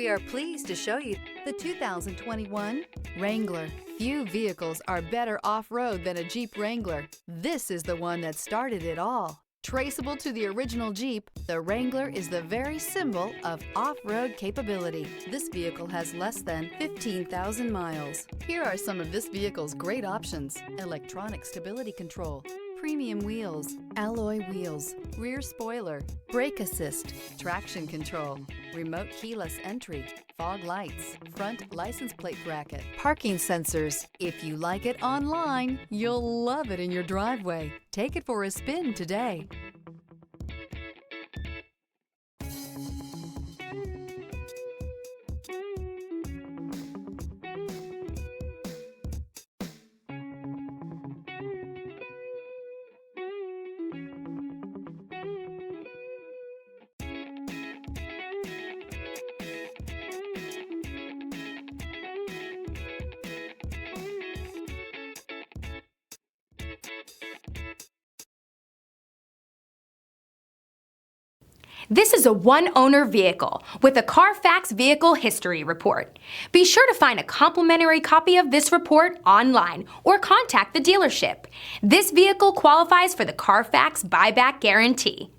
We are pleased to show you the 2021 Wrangler. Few vehicles are better off-road than a Jeep Wrangler. This is the one that started it all. Traceable to the original Jeep, the Wrangler is the very symbol of off-road capability. This vehicle has less than 15,000 miles. Here are some of this vehicle's great options: electronic stability control, premium wheels, alloy wheels, rear spoiler, brake assist, traction control, remote keyless entry, fog lights, front license plate bracket, parking sensors. If you like it online, you'll love it in your driveway. Take it for a spin today. This is a one-owner vehicle with a CARFAX Vehicle History Report. Be sure to find a complimentary copy of this report online or contact the dealership. This vehicle qualifies for the CARFAX Buyback Guarantee.